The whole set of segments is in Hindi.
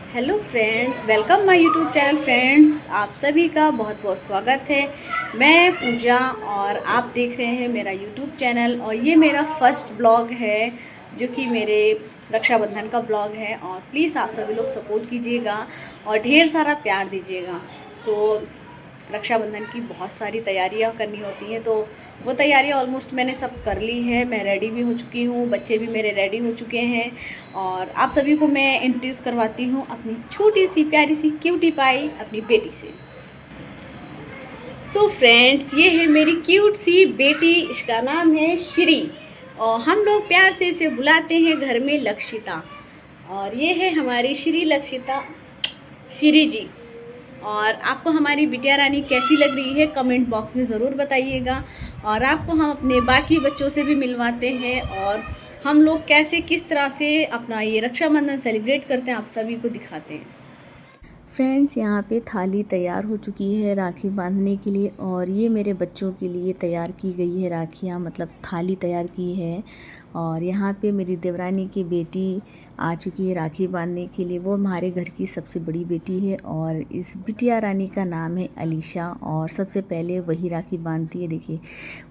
Hello friends, welcome my YouTube channel. Friends, आप सभी का बहुत बहुत स्वागत है। मैं पूजा और आप देख रहे हैं मेरा यूट्यूब चैनल। और ये मेरा फर्स्ट ब्लॉग है जो कि मेरे रक्षाबंधन का ब्लॉग है। और प्लीज़ आप सभी लोग सपोर्ट कीजिएगा और ढेर सारा प्यार दीजिएगा। रक्षाबंधन की बहुत सारी तैयारियां करनी होती हैं, तो वो तैयारियां ऑलमोस्ट मैंने सब कर ली है। मैं रेडी भी हो चुकी हूँ, बच्चे भी मेरे रेडी हो चुके हैं। और आप सभी को मैं इंट्रोड्यूस करवाती हूँ अपनी छोटी सी प्यारी सी क्यूटी पाई अपनी बेटी से। फ्रेंड्स, ये है मेरी क्यूट सी बेटी। इसका नाम है श्री और हम लोग प्यार से इसे बुलाते हैं घर में लक्षिता। और ये है हमारी श्री लक्षिता, श्री जी। और आपको हमारी बिटिया रानी कैसी लग रही है कमेंट बॉक्स में ज़रूर बताइएगा। और आपको हम अपने बाकी बच्चों से भी मिलवाते हैं और हम लोग कैसे किस तरह से अपना ये रक्षाबंधन सेलिब्रेट करते हैं आप सभी को दिखाते हैं। फ्रेंड्स, यहाँ पे थाली तैयार हो चुकी है राखी बांधने के लिए। और ये मेरे बच्चों के लिए तैयार की गई है राखियाँ, मतलब थाली तैयार की है। और यहाँ पे मेरी देवरानी की बेटी आ चुकी है राखी बांधने के लिए। वो हमारे घर की सबसे बड़ी बेटी है और इस बिटिया रानी का नाम है अलीशा। और सबसे पहले वही राखी बांधती है। देखिए,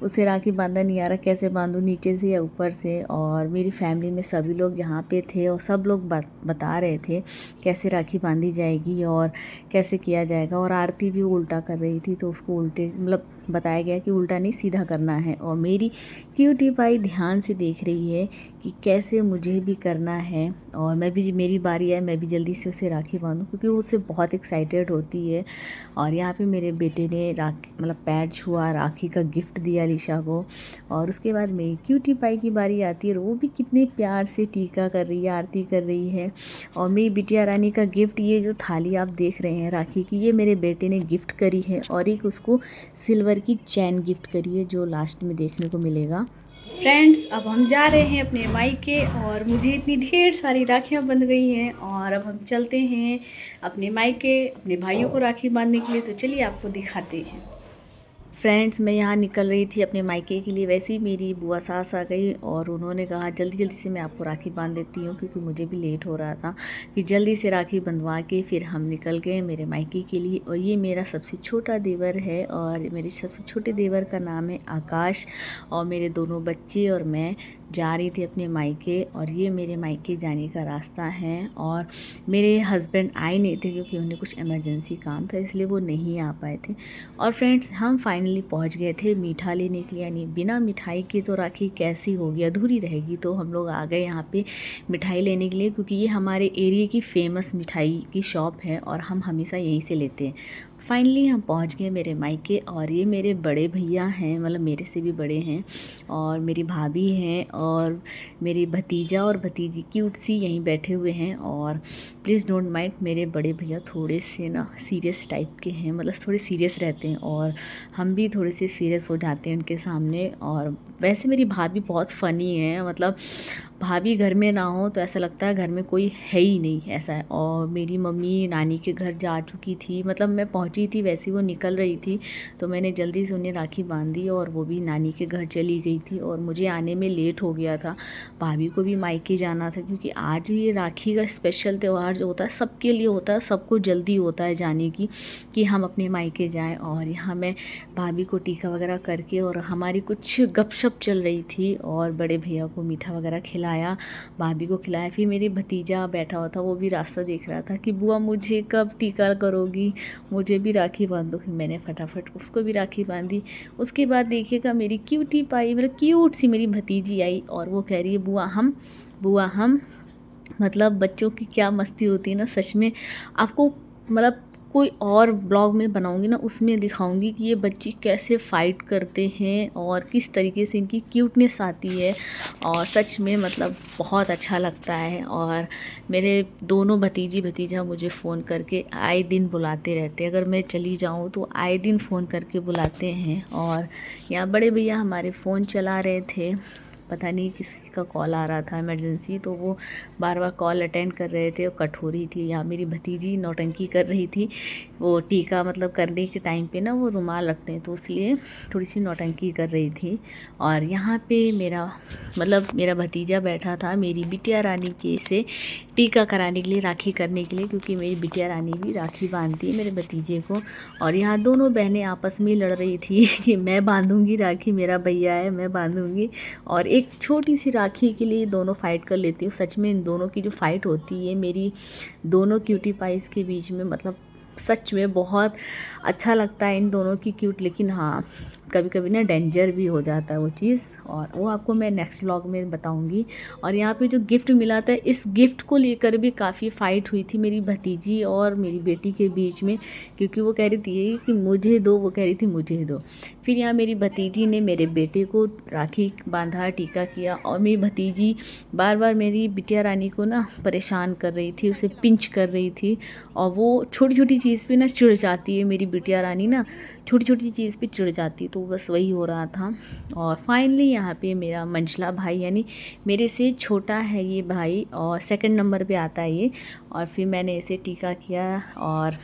उसे राखी बांधना नहीं आ रहा, कैसे बांधूँ, नीचे से या ऊपर से। और मेरी फैमिली में सभी लोग यहाँ पे थे और सब लोग बता रहे थे कैसे राखी बांधी जाएगी और कैसे किया जाएगा। और आरती भी उल्टा कर रही थी, तो उसको उल्टे मतलब बताया गया कि उल्टा नहीं सीधा करना है। और मेरी क्यूटी पाई ध्यान से देख रही है कि कैसे मुझे भी करना है। और मैं भी, मेरी बारी है, मैं भी जल्दी से उसे राखी बांधूँ क्योंकि वो उससे बहुत एक्साइटेड होती है। और यहाँ पे मेरे बेटे ने राखी मतलब पैर छुआ, राखी का गिफ्ट दिया अलीशा को। और उसके बाद मेरी क्यूटी पाई की बारी आती है और वो भी कितने प्यार से टीका कर रही है, आरती कर रही है। और मेरी बिटिया रानी का गिफ्ट, ये जो थाली आप देख रहे हैं राखी की, ये मेरे बेटे ने गिफ्ट करी है। और एक उसको सिल्वर की चैन गिफ्ट करी है जो लास्ट में देखने को मिलेगा। फ्रेंड्स, अब हम जा रहे हैं अपने मायके और मुझे इतनी ढेर सारी राखियाँ बंध गई हैं। और अब हम चलते हैं अपने मायके अपने भाइयों को राखी बांधने के लिए। तो चलिए आपको दिखाते हैं। फ्रेंड्स, मैं यहाँ निकल रही थी अपने मायके के लिए, वैसे ही मेरी बुआ सास आ गई और उन्होंने कहा जल्दी जल्दी से मैं आपको राखी बांध देती हूँ क्योंकि मुझे भी लेट हो रहा था। फिर जल्दी से राखी बंधवा के फिर हम निकल गए मेरे मायके के लिए। और ये मेरा सबसे छोटा देवर है और मेरे सबसे छोटे देवर का नाम है आकाश। और मेरे दोनों बच्चे और मैं जा रही थी अपने मायके। और ये मेरे मायके जाने का रास्ता है। और मेरे हस्बैंड आए नहीं थे क्योंकि उन्हें कुछ इमरजेंसी काम था, इसलिए वो नहीं आ पाए थे। और फ्रेंड्स, हम फाइनली पहुंच गए थे मीठा लेने के लिए। यानी बिना मिठाई के तो राखी कैसी होगी, अधूरी रहेगी। तो हम लोग आ गए यहाँ पे मिठाई लेने के लिए क्योंकि ये हमारे एरिया की फ़ेमस मिठाई की शॉप है और हम हमेशा यहीं से लेते हैं। फाइनली हम पहुंच गए मेरे मायके। और ये मेरे बड़े भैया हैं, मतलब मेरे से भी बड़े हैं। और मेरी भाभी हैं और मेरी भतीजा और भतीजी क्यूट सी यहीं बैठे हुए हैं। और प्लीज़ डोंट माइंड, मेरे बड़े भैया थोड़े से ना सीरियस टाइप के हैं, मतलब थोड़े सीरियस रहते हैं और हम भी थोड़े से सीरियस हो जाते हैं उनके सामने। और वैसे मेरी भाभी बहुत फ़नी है, मतलब भाभी घर में ना हो तो ऐसा लगता है घर में कोई है ही नहीं, ऐसा है। और मेरी मम्मी नानी के घर जा चुकी थी, मतलब मैं पहुंची थी वैसे वो निकल रही थी, तो मैंने जल्दी से उन्हें राखी बांध दी और वो भी नानी के घर चली गई थी। और मुझे आने में लेट हो गया था, भाभी को भी मायके जाना था क्योंकि आज ये राखी का स्पेशल त्यौहार जो होता है सबके लिए होता है, सबको जल्दी होता है जाने की कि हम अपने मायके जाएँ। और यहाँ मैं भाभी को टीका वगैरह करके और हमारी कुछ गपशप चल रही थी और बड़े भैया को मीठा वगैरह खिलाया, भाभी को खिलाया। फिर मेरी भतीजा बैठा हुआ था, वो भी रास्ता देख रहा था कि बुआ मुझे कब टीका करोगी, मुझे भी राखी बांध दो। फिर मैंने फटाफट उसको भी राखी बांधी। उसके बाद देखिएगा मेरी क्यूटी पाई, मतलब क्यूट सी मेरी भतीजी आई और वो कह रही है बुआ हम, मतलब बच्चों की क्या मस्ती होती है ना सच में। आपको मतलब कोई और ब्लॉग में बनाऊंगी ना, उसमें दिखाऊंगी कि ये बच्चे कैसे फ़ाइट करते हैं और किस तरीके से इनकी क्यूटनेस आती है। और सच में मतलब बहुत अच्छा लगता है। और मेरे दोनों भतीजी भतीजा मुझे फ़ोन करके आए दिन बुलाते रहते हैं, अगर मैं चली जाऊँ तो आए दिन फ़ोन करके बुलाते हैं। और यहाँ बड़े भैया हमारे फ़ोन चला रहे थे पता नहीं किसी का कॉल आ रहा था इमरजेंसी, तो वो बार बार कॉल अटेंड कर रहे थे और कट हो रही थी। यहाँ मेरी भतीजी नौटंकी कर रही थी, वो टीका मतलब करने के टाइम पे ना वो रुमाल रखते हैं तो इसलिए थोड़ी सी नौटंकी कर रही थी। और यहाँ पे मेरा भतीजा बैठा था मेरी बिटिया रानी के से टीका कराने के लिए, राखी करने के लिए, क्योंकि मेरी बिटिया रानी भी राखी बांधती है मेरे भतीजे को। और यहाँ दोनों बहनें आपस में लड़ रही थी कि मैं बांधूंगी राखी, मेरा भैया है मैं बांधूंगी। और एक छोटी सी राखी के लिए दोनों फ़ाइट कर लेती हूँ। सच में इन दोनों की जो फ़ाइट होती है मेरी दोनों क्यूटी पाइस के बीच में, मतलब सच में बहुत अच्छा लगता है इन दोनों की क्यूट। लेकिन हाँ, कभी कभी ना डेंजर भी हो जाता है वो चीज़, और वो आपको मैं नेक्स्ट व्लॉग में बताऊंगी। और यहाँ पे जो गिफ्ट मिला था, इस गिफ्ट को लेकर भी काफ़ी फ़ाइट हुई थी मेरी भतीजी और मेरी बेटी के बीच में, क्योंकि वो कह रही थी कि मुझे दो, वो कह रही थी मुझे दो। फिर यहाँ मेरी भतीजी ने मेरे बेटे को राखी बांधा, टीका किया, और मेरी भतीजी बार बार मेरी बिटिया रानी को ना परेशान कर रही थी, उसे पिंच कर रही थी। और वो छोटी छोटी चीज़ पे ना चिढ़ जाती है मेरी बिटिया रानी ना, छोटी छोटी चीज़ पे चिढ़ जाती है, तो बस वही हो रहा था। और फाइनली यहाँ पे मेरा मंझला भाई, यानी मेरे से छोटा है ये भाई, और सेकंड नंबर पे आता है ये। और फिर मैंने इसे टीका किया और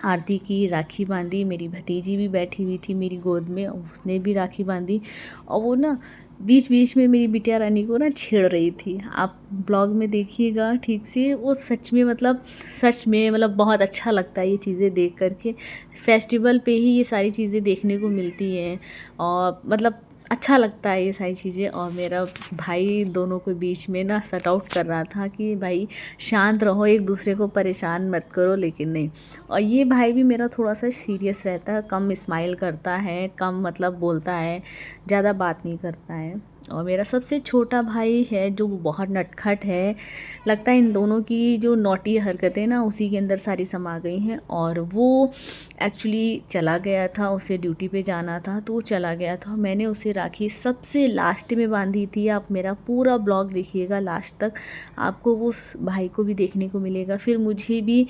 आरती की, राखी बांधी। मेरी भतीजी भी बैठी हुई थी मेरी गोद में, उसने भी राखी बांधी। और वो ना बीच बीच में मेरी बिटिया रानी को ना छेड़ रही थी। आप ब्लॉग में देखिएगा ठीक से, वो सच में मतलब बहुत अच्छा लगता है ये चीज़ें देख करके। फेस्टिवल पे ही ये सारी चीज़ें देखने को मिलती हैं और मतलब अच्छा लगता है ये सारी चीज़ें। और मेरा भाई दोनों के बीच में ना सट आउट कर रहा था कि भाई शांत रहो, एक दूसरे को परेशान मत करो, लेकिन नहीं। और ये भाई भी मेरा थोड़ा सा सीरियस रहता है, कम स्माइल करता है, कम मतलब बोलता है, ज़्यादा बात नहीं करता है। और मेरा सबसे छोटा भाई है जो बहुत नटखट है, लगता है इन दोनों की जो नॉटी हरकतें ना उसी के अंदर सारी समा गई हैं। और वो एक्चुअली चला गया था, उसे ड्यूटी पे जाना था तो वो चला गया था। मैंने उसे राखी सबसे लास्ट में बांधी थी। आप मेरा पूरा ब्लॉग देखिएगा लास्ट तक, आपको वो भाई को भी देखने को मिलेगा। फिर मुझे भी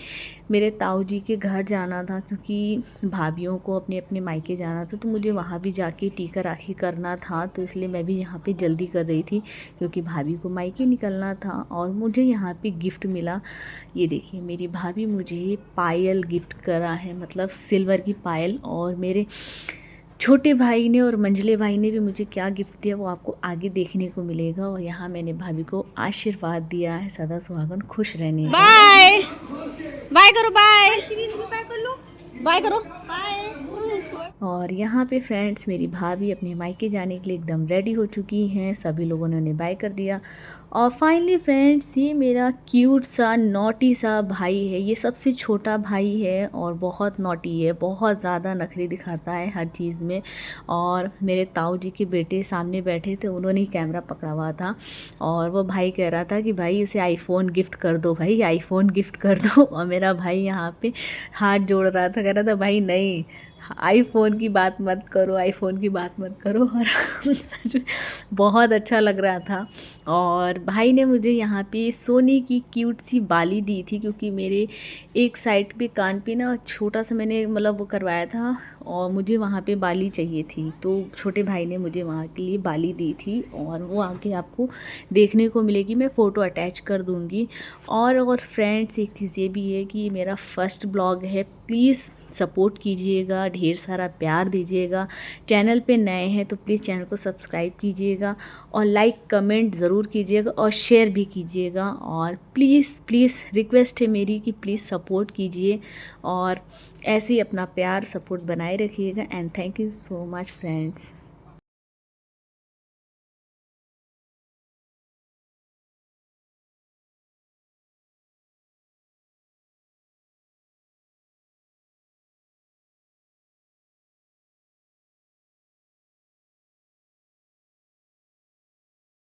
मेरे ताऊ जी के घर जाना था, क्योंकि भाभीयों को अपने अपने मायके जाना था, तो मुझे वहाँ भी जाके टीका राखी करना था। तो इसलिए मैं भी यहाँ पे जल्दी कर रही थी, क्योंकि भाभी को मायके निकलना था। और मुझे यहाँ पे गिफ्ट मिला, ये देखिए मेरी भाभी मुझे पायल गिफ्ट करा है, मतलब सिल्वर की पायल। और मेरे छोटे भाई ने और मंझले भाई ने भी मुझे क्या गिफ्ट दिया वो आपको आगे देखने को मिलेगा। और यहाँ मैंने भाभी को आशीर्वाद दिया है सदा सुहागन खुश रहने का। बाय बाय करो, बाय बाय करो बाय। और यहाँ पे फ्रेंड्स मेरी भाभी अपने मायके जाने के लिए एकदम रेडी हो चुकी हैं, सभी लोगों ने उन्हें बाय कर दिया। और फाइनली फ्रेंड्स ये मेरा क्यूट सा नॉटी सा भाई है, ये सबसे छोटा भाई है और बहुत नॉटी है, बहुत ज़्यादा नखरे दिखाता है हर चीज़ में। और मेरे ताऊ जी के बेटे सामने बैठे थे, उन्होंने ही कैमरा पकड़ा हुआ था, और वो भाई कह रहा था कि भाई उसे आईफोन गिफ्ट कर दो, भाई आईफोन गिफ्ट कर दो। और मेरा भाई यहाँ पे हाथ जोड़ रहा था, कह रहा था भाई नहीं, आईफोन की बात मत करो, आईफोन की बात मत करो। और सच में बहुत अच्छा लग रहा था। और भाई ने मुझे यहाँ पे सोने की क्यूट सी बाली दी थी, क्योंकि मेरे एक साइड पे कान पे ना छोटा सा मैंने मतलब वो करवाया था, और मुझे वहाँ पे बाली चाहिए थी, तो छोटे भाई ने मुझे वहाँ के लिए बाली दी थी। और वो आगे आपको देखने को मिलेगी, मैं फ़ोटो अटैच कर दूँगी। और फ्रेंड्स एक चीज़ ये भी है कि मेरा फर्स्ट ब्लॉग है, प्लीज़ सपोर्ट कीजिएगा, ढेर सारा प्यार दीजिएगा। चैनल पे नए हैं तो प्लीज़ चैनल को सब्सक्राइब कीजिएगा, और लाइक कमेंट ज़रूर कीजिएगा, और शेयर भी कीजिएगा। और प्लीज़ रिक्वेस्ट है मेरी कि प्लीज़ सपोर्ट कीजिए, और ऐसे ही अपना प्यार सपोर्ट बनाए रखिएगा। And thank you so much friends.